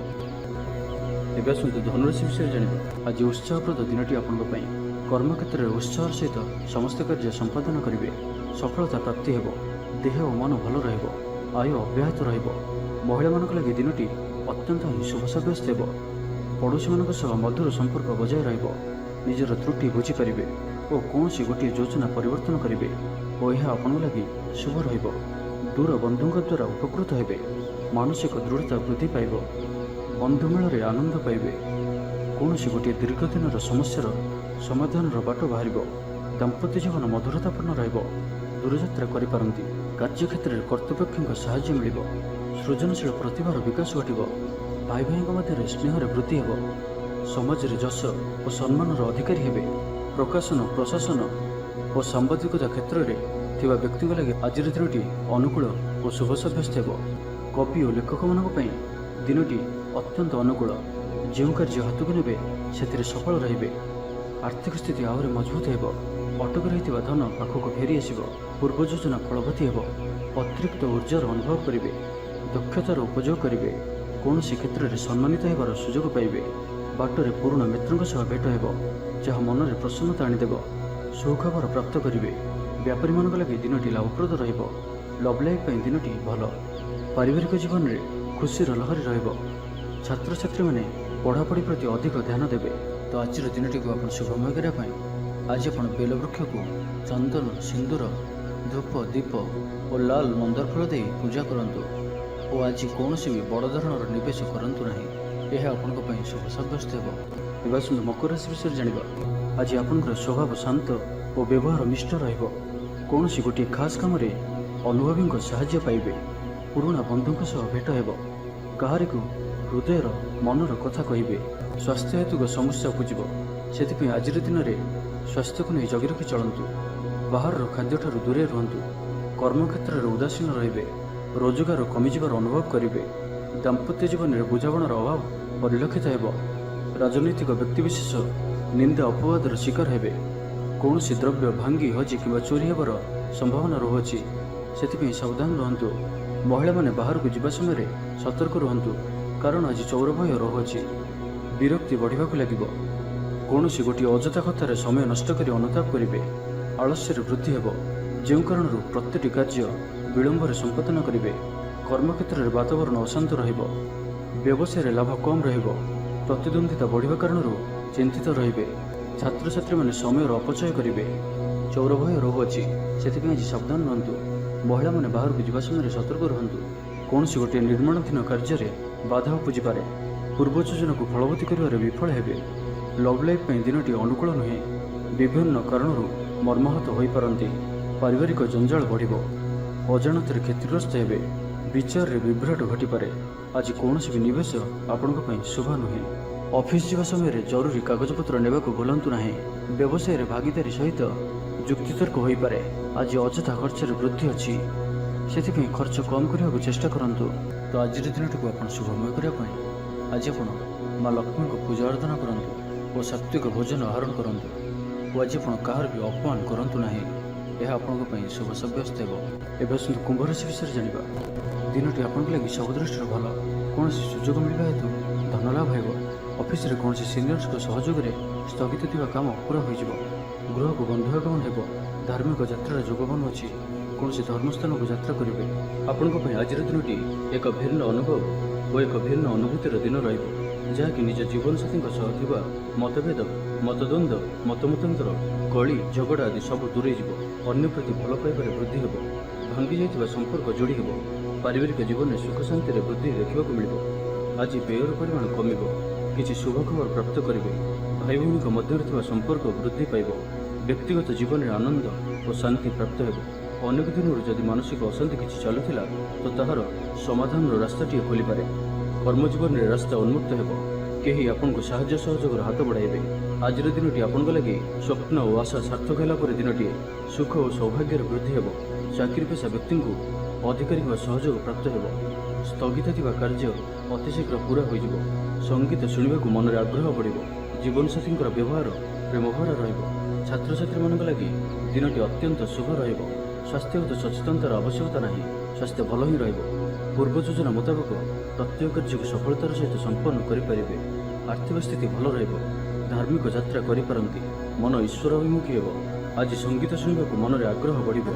ଏବେ ଆସନ୍ତୁ ଧନୁରାଶି ବିଷୟରେ ଜାଣିବା। ଆଜି ଉତ୍ସାହପ୍ରଦ ଦିନଟି ଆପଣଙ୍କ ପାଇଁ। କର୍ମକ୍ଷେତ୍ରରେ ଉତ୍ସାହର ସହିତ ସମସ୍ତ କାର୍ଯ୍ୟ ସମ୍ପାଦନ କରିବେ। ସଫଳତା ପ୍ରାପ୍ତି ହେବ। ଦେହ ଓ ମନ ଭଲ ରହିବ। ଆୟ ଅବ୍ୟାହତ ରହିବ। ମହିଳାମାନଙ୍କ ଲାଗି ଦିନଟି ଅତ୍ୟନ୍ତ ହିଁ ଶୁଭ ସାବ୍ୟସ୍ତ ହେବ। ପଡ଼ୋଶୀମାନଙ୍କ ସହ ମଧୁର ସମ୍ପର୍କ ବଜାୟ ରହିବ। ନିଜର ତ୍ରୁଟି ବୁଝିପାରିବେ ଓ କୌଣସି ଗୋଟିଏ ଯୋଜନା ପରିବର୍ତ୍ତନ କରିବେ ଓ ଏହା ଆପଣଙ୍କ ଲାଗି ଶୁଭ ରହିବ। ଦୂର ବନ୍ଧୁଙ୍କ ଦ୍ୱାରା ଉପକୃତ ହେବେ। ମାନସିକ ଦୃଢ଼ତା ବୃଦ୍ଧି ପାଇବ। ବନ୍ଧୁମେଳରେ ଆନନ୍ଦ ପାଇବେ। କୌଣସି ଗୋଟିଏ ଦୀର୍ଘଦିନର ସମସ୍ୟାର ସମାଧାନର ବାଟ ବାହାରିବ। ଦାମ୍ପତ୍ୟ ଜୀବନ ମଧୁରତାପୂର୍ଣ୍ଣ ରହିବ। ଦୂରଯାତ୍ରା କରିପାରନ୍ତି। କାର୍ଯ୍ୟକ୍ଷେତ୍ରରେ କର୍ତ୍ତୃପକ୍ଷଙ୍କ ସାହାଯ୍ୟ ମିଳିବ। ସୃଜନଶୀଳ ପ୍ରତିଭାର ବିକାଶ ଘଟିବ। ଭାଇ ଭାଇଙ୍କ ମଧ୍ୟରେ ସ୍ନେହରେ ବୃଦ୍ଧି ହେବ। ସମାଜରେ ଯଶ ଓ ସମ୍ମାନର ଅଧିକାରୀ ହେବେ। ପ୍ରକାଶନ, ପ୍ରଶାସନ ଓ ସାମ୍ବାଦିକତା କ୍ଷେତ୍ରରେ ଥିବା ବ୍ୟକ୍ତିଙ୍କ ଲାଗି ଆଜିର ଦିନଟି ଅନୁକୂଳ ଓ ଶୁଭ ସାବ୍ୟସ୍ତ ହେବ। କବି ଓ ଲେଖକମାନଙ୍କ ପାଇଁ ଦିନଟି ଅତ୍ୟନ୍ତ ଅନୁକୂଳ। ଯେଉଁ କାର୍ଯ୍ୟ ହାତକୁ ନେବେ ସେଥିରେ ସଫଳ ରହିବେ। ଆର୍ଥିକ ସ୍ଥିତି ଆହୁରି ମଜବୁତ ହେବ। ଅଟକି ରହିଥିବା ଧନ ପାଖକୁ ଫେରି ଆସିବ। ପୂର୍ବ ଯୋଜନା ଫଳବତୀ ହେବ। ଅତିରିକ୍ତ ଉର୍ଜାର ଅନୁଭବ କରିବେ। ଦକ୍ଷତାର ଉପଯୋଗ କରିବେ। କୌଣସି କ୍ଷେତ୍ରରେ ସମ୍ମାନିତ ହେବାର ସୁଯୋଗ ପାଇବେ। ବାଟରେ ପୁରୁଣା ମିତ୍ରଙ୍କ ସହ ଭେଟ ହେବ, ଯାହା ମନରେ ପ୍ରସନ୍ନତା ଆଣିଦେବ। ସୁଖବର ପ୍ରାପ୍ତ କରିବେ। ବ୍ୟାପାରୀମାନଙ୍କ ଲାଗି ଦିନଟି ଲାଭପ୍ରଦ ରହିବ। ଲଭ୍ ଲାଇଫ୍ ପାଇଁ ଦିନଟି ଭଲ। ପାରିବାରିକ ଜୀବନରେ ଖୁସିର ଲହରୀ ରହିବ। ଛାତ୍ରଛାତ୍ରୀମାନେ ପଢ଼ାପଢ଼ି ପ୍ରତି ଅଧିକ ଧ୍ୟାନ ଦେବେ। ତ ଆଜିର ଦିନଟିକୁ ଆପଣ ଶୁଭମୟ କରିବା ପାଇଁ ଆଜି ଆପଣ ବେଲବୃକ୍ଷକୁ ଚନ୍ଦନ, ସିନ୍ଦୁର, ଧୂପ, ଦୀପ ଓ ଲାଲ ମନ୍ଦାର ଫୁଲ ଦେଇ ପୂଜା କରନ୍ତୁ। ଓ ଆଜି କୌଣସି ବି ବଡ଼ ଧରଣର ନିବେଶ କରନ୍ତୁ ନାହିଁ। ଏହା ଆପଣଙ୍କ ପାଇଁ ଶୁଭ ସାବ୍ୟସ୍ତ ହେବ। ଏବେ ଆସନ୍ତୁ ମକର ରାଶି ବିଷୟରେ ଜାଣିବା। ଆଜି ଆପଣଙ୍କର ସ୍ୱଭାବ ଶାନ୍ତ ଓ ବ୍ୟବହାର ମିଷ୍ଟ ରହିବ। କୌଣସି ଗୋଟିଏ ଖାସ୍ କାମରେ ଅନୁଭବୀଙ୍କ ସାହାଯ୍ୟ ପାଇବେ। ପୁରୁଣା ବନ୍ଧୁଙ୍କ ସହ ଭେଟ ହେବ। କାହାରିକୁ ହୃଦୟର ମନର କଥା କହିବେ। ସ୍ୱାସ୍ଥ୍ୟ ହେତୁକ ସମସ୍ୟା ଉପୁଜିବ। ସେଥିପାଇଁ ଆଜିର ଦିନରେ ସ୍ୱାସ୍ଥ୍ୟକୁ ନେଇ ଜଗି ରଖି ଚଳନ୍ତୁ। ବାହାରର ଖାଦ୍ୟଠାରୁ ଦୂରେଇ ରୁହନ୍ତୁ। କର୍ମକ୍ଷେତ୍ରରେ ଉଦାସୀନ ରହିବେ। ରୋଜଗାର କମିଯିବାର ଅନୁଭବ କରିବେ। ଦାମ୍ପତ୍ୟ ଜୀବନରେ ବୁଝାମଣାର ଅଭାବ ପରିଲକ୍ଷିତ ହେବ। ରାଜନୈତିକ ବ୍ୟକ୍ତିବିଶେଷ ନିନ୍ଦା ଅପବାଦର ଶିକାର ହେବେ। କୌଣସି ଦ୍ରବ୍ୟ ଭାଙ୍ଗି, ହଜି କିମ୍ବା ଚୋରି ହେବାର ସମ୍ଭାବନା ରହୁଅଛି। ସେଥିପାଇଁ ସାବଧାନ ରୁହନ୍ତୁ। ମହିଳାମାନେ ବାହାରକୁ ଯିବା ସମୟରେ ସତର୍କ ରୁହନ୍ତୁ, କାରଣ ଆଜି ଚୌର ଭୟ ରହୁଅଛି। ବିରକ୍ତି ବଢ଼ିବାକୁ ଲାଗିବ। କୌଣସି ଗୋଟିଏ ଅଯଥା କଥାରେ ସମୟ ନଷ୍ଟ କରି ଅନୁତାପ କରିବେ। ଆଳସ୍ୟରେ ବୃଦ୍ଧି ହେବ, ଯେଉଁ କାରଣରୁ ପ୍ରତ୍ୟେକଟି କାର୍ଯ୍ୟ ବିଳମ୍ବରେ ସମ୍ପାଦନ କରିବେ। କର୍ମକ୍ଷେତ୍ରରେ ବାତାବରଣ ଅଶାନ୍ତ ରହିବ। ବ୍ୟବସାୟରେ ଲାଭ କମ୍ ରହିବ। ପ୍ରତିଦ୍ୱନ୍ଦ୍ୱିତା ବଢ଼ିବା କାରଣରୁ ଚିନ୍ତିତ ରହିବେ। ଛାତ୍ରଛାତ୍ରୀମାନେ ସମୟର ଅପଚୟ କରିବେ। ଚୌର ଭୟ ରହୁଅଛି, ସେଥିପାଇଁ ଆଜି ସାବଧାନ ରୁହନ୍ତୁ। ମହିଳାମାନେ ବାହାରକୁ ଯିବା ସମୟରେ ସତର୍କ ରୁହନ୍ତୁ। କୌଣସି ଗୋଟିଏ ନିର୍ମାଣାଧୀନ କାର୍ଯ୍ୟରେ ବାଧା ଉପୁଜିପାରେ। ପୂର୍ବ ଯୋଜନାକୁ ଫଳବତୀ କରିବାରେ ବିଫଳ ହେବେ। ଲଭ୍ ଲାଇଫ୍ ପାଇଁ ଦିନଟି ଅନୁକୂଳ ନୁହେଁ। ବିଭିନ୍ନ କାରଣରୁ ମର୍ମାହତ ହୋଇପାରନ୍ତି। ପାରିବାରିକ ଜଞ୍ଜାଳ ବଢ଼ିବ। ଅଜାଣତରେ କ୍ଷତିଗ୍ରସ୍ତ ହେବେ। ବିଚାରରେ ବିଭ୍ରାଟ ଘଟିପାରେ। ଆଜି କୌଣସି ବି ନିବେଶ ଆପଣଙ୍କ ପାଇଁ ଶୁଭ ନୁହେଁ। ଅଫିସ ଯିବା ସମୟରେ ଜରୁରୀ କାଗଜପତ୍ର ନେବାକୁ ଭୁଲନ୍ତୁ ନାହିଁ। ବ୍ୟବସାୟରେ ଭାଗିଦାରୀ ସହିତ ଯୁକ୍ତିତର୍କ ହୋଇପାରେ। ଆଜି ଅଯଥା ଖର୍ଚ୍ଚରେ ବୃଦ୍ଧି ଅଛି, ସେଥିପାଇଁ ଖର୍ଚ୍ଚ କମ୍ କରିବାକୁ ଚେଷ୍ଟା କରନ୍ତୁ। ତ ଆଜିର ଦିନଟିକୁ ଆପଣ ଶୁଭମୟ କରିବା ପାଇଁ ଆଜି ଆପଣ ମା ଲକ୍ଷ୍ମୀଙ୍କୁ ପୂଜା ଆରାଧନା କରନ୍ତୁ ଓ ସାତ୍ତ୍ୱିକ ଭୋଜନ ଆହରଣ କରନ୍ତୁ। ଓ ଆଜି ଆପଣ କାହାର ବି ଅପମାନ କରନ୍ତୁ ନାହିଁ, ଏହା ଆପଣଙ୍କ ପାଇଁ ଶୁଭ ସାବ୍ୟସ୍ତ ହେବ। ଏବେ ଆସନ୍ତୁ କୁମ୍ଭ ରାଶି ବିଷୟରେ ଜାଣିବା। ଦିନଟି ଆପଣଙ୍କ ଲାଗି ସବୁ ଦୃଷ୍ଟିରୁ ଭଲ। କୌଣସି ସୁଯୋଗ ମିଳିବା ହେତୁ ଧନ ଲାଭ ହେବ। ଅଫିସରେ କୌଣସି ସିନିୟର୍ସଙ୍କ ସହଯୋଗରେ ସ୍ଥଗିତ ଥିବା କାମ ପୁରା ହୋଇଯିବ। ଗୃହକୁ ବନ୍ଧୁ ଆଗମନ ହେବ। ଧାର୍ମିକ ଯାତ୍ରାର ଯୋଗ ବନୁଅଛି। କୌଣସି ଧର୍ମସ୍ଥାନକୁ ଯାତ୍ରା କରିବେ। ଆପଣଙ୍କ ପାଇଁ ଆଜିର ଦିନଟି ଏକ ଭିନ୍ନ ଅନୁଭବ ଓ ଏକ ଭିନ୍ନ ଅନୁଭୂତିର ଦିନ ରହିବ, ଯାହାକି ନିଜ ଜୀବନସାଥୀଙ୍କ ସହ ଥିବା ମତଭେଦ, ମତଦ୍ୱନ୍ଦ୍ୱ, ମତମତାନ୍ତର, କଳି ଝଗଡ଼ା ଆଦି ସବୁ ଦୂରେଇ ଯିବ। ଅନ୍ୟ ପ୍ରତି ଭଲ ପାଇବାରେ ବୃଦ୍ଧି ହେବ। ଭାଙ୍ଗି ଯାଇଥିବା ସମ୍ପର୍କ ଯୋଡ଼ି ହେବ। ପାରିବାରିକ ଜୀବନରେ ସୁଖ ଶାନ୍ତିରେ ବୃଦ୍ଧି ଦେଖିବାକୁ ମିଳିବ। ଆଜି ବ୍ୟୟର ପରିମାଣ କମିବ। କିଛି ଶୁଭ ଖବର ପ୍ରାପ୍ତ କରିବେ। ଭାଇ ଭଉଣୀଙ୍କ ମଧ୍ୟରେ ଥିବା ସମ୍ପର୍କ ବୃଦ୍ଧି ପାଇବ। ବ୍ୟକ୍ତିଗତ ଜୀବନରେ ଆନନ୍ଦ ଓ ଶାନ୍ତି ପ୍ରାପ୍ତ ହେବ। ଅନେକ ଦିନରୁ ଯଦି ମାନସିକ ଅଶାନ୍ତି କିଛି ଚାଲୁଥିଲା ତ ତାହାର ସମାଧାନର ରାସ୍ତାଟିଏ ଖୋଲିପାରେ। କର୍ମଜୀବନରେ ରାସ୍ତା ଉନ୍ମୁକ୍ତ ହେବ। କେହି ଆପଣଙ୍କୁ ସାହାଯ୍ୟ ସହଯୋଗର ହାତ ବଢ଼ାଇବେ। ଆଜିର ଦିନଟି ଆପଣଙ୍କ ଲାଗି ସ୍ୱପ୍ନ ଓ ଆଶା ସାର୍ଥକ ହେଲା ପରେ ଦିନଟିଏ। ସୁଖ ଓ ସୌଭାଗ୍ୟର ବୃଦ୍ଧି ହେବ। ଚାକିରି ପେଶା ବ୍ୟକ୍ତିଙ୍କୁ ଅଧିକାରୀଙ୍କ ସହଯୋଗ ପ୍ରାପ୍ତ ହେବ। ସ୍ଥଗିତ ଥିବା କାର୍ଯ୍ୟ ଅତିଶୀଘ୍ର ପୁରା ହୋଇଯିବ। ସଙ୍ଗୀତ ଶୁଣିବାକୁ ମନରେ ଆଗ୍ରହ ବଢ଼ିବ। ଜୀବନସାଥୀଙ୍କର ବ୍ୟବହାର ପ୍ରେମଭରା ରହିବ। ଛାତ୍ରଛାତ୍ରୀମାନଙ୍କ ଲାଗି ଦିନଟି ଅତ୍ୟନ୍ତ ଶୁଭ ରହିବ। ସ୍ୱାସ୍ଥ୍ୟଗତ ସଚେତନତାର ଆବଶ୍ୟକତା ନାହିଁ। ସ୍ୱାସ୍ଥ୍ୟ ଭଲ ହିଁ ରହିବ। ପୂର୍ବ ଯୋଜନା ମୁତାବକ ପ୍ରତ୍ୟେକ କାର୍ଯ୍ୟକୁ ସଫଳତାର ସହିତ ସମ୍ପନ୍ନ କରିପାରିବେ। ଆର୍ଥିକ ସ୍ଥିତି ଭଲ ରହିବ। ଧାର୍ମିକ ଯାତ୍ରା କରିପାରନ୍ତି। ମନ ଈଶ୍ୱର ଅଭିମୁଖୀ ହେବ। ଆଜି ସଙ୍ଗୀତ ଶୁଣିବାକୁ ମନରେ ଆଗ୍ରହ ବଢ଼ିବ।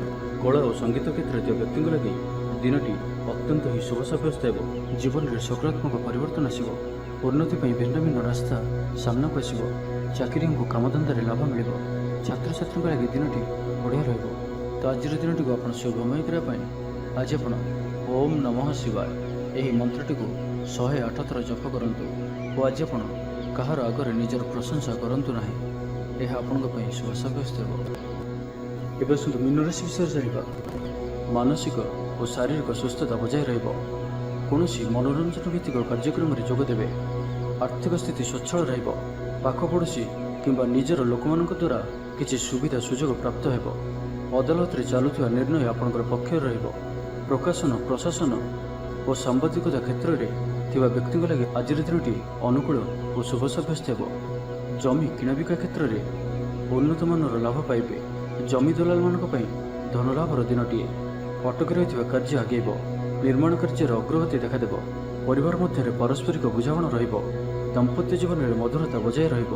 କଳା ଓ ସଙ୍ଗୀତ କ୍ଷେତ୍ରରେ ଥିବା ବ୍ୟକ୍ତିଙ୍କ ଲାଗି ଦିନଟି ଅତ୍ୟନ୍ତ ହିଁ ଶୁଭ ସାବ୍ୟସ୍ତ ହେବ। ଜୀବନରେ ସକାରାତ୍ମକ ପରିବର୍ତ୍ତନ ଆସିବ। ଉନ୍ନତି ପାଇଁ ଭିନ୍ନ ଭିନ୍ନ ରାସ୍ତା ସାମ୍ନାକୁ ଆସିବ। ଚାକିରିଙ୍କୁ କାମଧନ୍ଦାରେ ଲାଭ ମିଳିବ। ଛାତ୍ରଛାତ୍ରୀଙ୍କ ଲାଗି ଦିନଟି ବଢ଼ିଆ ରହିବ। ତ ଆଜିର ଦିନଟିକୁ ଆପଣ ଶୁଭମୟ କରିବା ପାଇଁ ଆଜି ଆପଣ ଓମ୍ ନମଃ ଶିବାୟ ଏହି ମନ୍ତ୍ରଟିକୁ 108 ଥର ଜପ କରନ୍ତୁ। ଓ ଆଜି ଆପଣ କାହାର ଆଗରେ ନିଜର ପ୍ରଶଂସା କରନ୍ତୁ ନାହିଁ, ଏହା ଆପଣଙ୍କ ପାଇଁ ଶୁଭ ସାବ୍ୟସ୍ତ ହେବ। ଏବେ ଆସନ୍ତୁ ମୀନ ରାଶି ବିଷୟରେ ଜାଣିବା। ମାନସିକ ଓ ଶାରୀରିକ ସୁସ୍ଥତା ବଜାୟ ରହିବ। କୌଣସି ମନୋରଞ୍ଜନ ଭିତ୍ତିକ କାର୍ଯ୍ୟକ୍ରମରେ ଯୋଗ ଦେବେ। ଆର୍ଥିକ ସ୍ଥିତି ସ୍ୱଚ୍ଛଳ ରହିବ। ପାଖ ପଡ଼ୋଶୀ କିମ୍ବା ନିଜର ଲୋକମାନଙ୍କ ଦ୍ୱାରା କିଛି ସୁବିଧା ସୁଯୋଗ ପ୍ରାପ୍ତ ହେବ। ଅଦାଲତରେ ଚାଲୁଥିବା ନିର୍ଣ୍ଣୟ ଆପଣଙ୍କର ପକ୍ଷରେ ରହିବ। ପ୍ରକାଶନ, ପ୍ରଶାସନ ଓ ସାମ୍ବାଦିକତା କ୍ଷେତ୍ରରେ ଥିବା ବ୍ୟକ୍ତିଙ୍କ ଲାଗି ଆଜିର ଦିନଟି ଅନୁକୂଳ ଓ ଶୁଭ ସାବ୍ୟସ୍ତ ହେବ। ଜମି କିଣାବିକା କ୍ଷେତ୍ରରେ ଉନ୍ନତମାନର ଲାଭ ପାଇବେ। ଜମି ଦଲାଲମାନଙ୍କ ପାଇଁ ଧନଲାଭର ଦିନଟିଏ। ଅଟକି ରହିଥିବା କାର୍ଯ୍ୟ ଆଗେଇବ। ନିର୍ମାଣ କାର୍ଯ୍ୟର ଅଗ୍ରଗତି ଦେଖାଦେବ। ପରିବାର ମଧ୍ୟରେ ପାରସ୍ପରିକ ବୁଝାମଣା ରହିବ। ଦାମ୍ପତ୍ୟ ଜୀବନରେ ମଧୁରତା ବଜାୟ ରହିବ।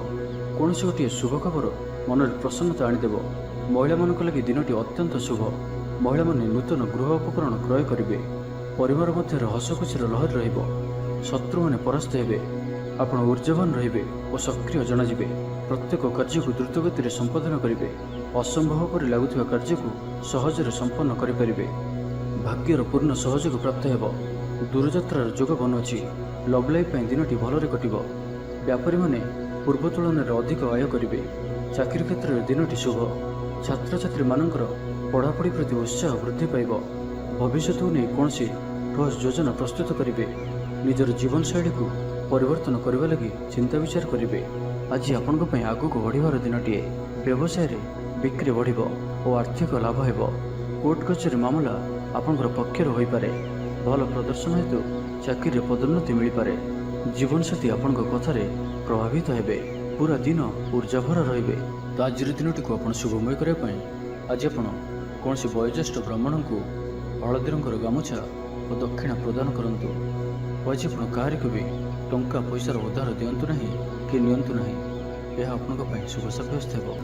କୌଣସି ଗୋଟିଏ ଶୁଭ ଖବର ମନରେ ପ୍ରସନ୍ନତା ଆଣିଦେବ। ମହିଳାମାନଙ୍କ ଲାଗି ଦିନଟି ଅତ୍ୟନ୍ତ ଶୁଭ। ମହିଳାମାନେ ନୂତନ ଗୃହ ଉପକରଣ କ୍ରୟ କରିବେ। ପରିବାର ମଧ୍ୟରେ ହସଖୁସିର ଲହରୀ ରହିବ। ଶତ୍ରୁମାନେ ପରାସ୍ତ ହେବେ। ଆପଣ ଊର୍ଜ୍ଜାବାନ ରହିବେ ଓ ସକ୍ରିୟ ଜଣାଯିବେ। ପ୍ରତ୍ୟେକ କାର୍ଯ୍ୟକୁ ଦ୍ରୁତଗତିରେ ସମ୍ପାଦନ କରିବେ। ଅସମ୍ଭବ ପରି ଲାଗୁଥିବା କାର୍ଯ୍ୟକୁ ସହଜରେ ସମ୍ପନ୍ନ କରିପାରିବେ। ଭାଗ୍ୟର ପୂର୍ଣ୍ଣ ସହଯୋଗ ପ୍ରାପ୍ତ ହେବ। ଦୂରଯାତ୍ରାର ଯୋଗ ବନୁଅଛି। ଲଭ୍ ଲାଇଫ୍ ପାଇଁ ଦିନଟି ଭଲରେ କଟିବ। ବ୍ୟାପାରୀମାନେ ପୂର୍ବ ତୁଳନାରେ ଅଧିକ ଆୟ କରିବେ। ଚାକିରି କ୍ଷେତ୍ରରେ ଦିନଟି ଶୁଭ। ଛାତ୍ରଛାତ୍ରୀମାନଙ୍କର ପଢ଼ାପଢ଼ି ପ୍ରତି ଉତ୍ସାହ ବୃଦ୍ଧି ପାଇବ। ଭବିଷ୍ୟତକୁ ନେଇ କୌଣସି ଠୋସ୍ ଯୋଜନା ପ୍ରସ୍ତୁତ କରିବେ। ନିଜର ଜୀବନଶୈଳୀକୁ ପରିବର୍ତ୍ତନ କରିବା ଲାଗି ଚିନ୍ତା ବିଚାର କରିବେ। ଆଜି ଆପଣଙ୍କ ପାଇଁ ଆଗକୁ ବଢ଼ିବାର ଦିନଟିଏ। ବ୍ୟବସାୟରେ ବିକ୍ରି ବଢ଼ିବ ଓ ଆର୍ଥିକ ଲାଭ ହେବ। କୋର୍ଟ କଚେରୀ ମାମଲା ଆପଣଙ୍କର ପକ୍ଷରେ ହୋଇପାରେ। ଭଲ ପ୍ରଦର୍ଶନ ହେତୁ ଚାକିରିରେ ପଦୋନ୍ନତି ମିଳିପାରେ। ଜୀବନସାଥୀ ଆପଣଙ୍କ କଥାରେ ପ୍ରଭାବିତ ହେବେ। ପୁରା ଦିନ ଊର୍ଜ୍ଜାଭରା ରହିବେ। ତ ଆଜିର ଦିନଟିକୁ ଆପଣ ଶୁଭମୟ କରିବା ପାଇଁ ଆଜି ଆପଣ କୌଣସି ବୟୋଜ୍ୟେଷ୍ଠ ବ୍ରାହ୍ମଣଙ୍କୁ ହଳଦୀ ରଙ୍ଗର ଗାମୁଛା ଓ ଦକ୍ଷିଣା ପ୍ରଦାନ କରନ୍ତୁ। ଓ ଆଜି ଆପଣ କାହାରିକୁ ବି ଟଙ୍କା ପଇସାର ଉଦ୍ଧାର ଦିଅନ୍ତୁ ନାହିଁ କି ନିଅନ୍ତୁ ନାହିଁ, ଏହା ଆପଣଙ୍କ ପାଇଁ ଶୁଭ ସାବ୍ୟସ୍ତ ହେବ।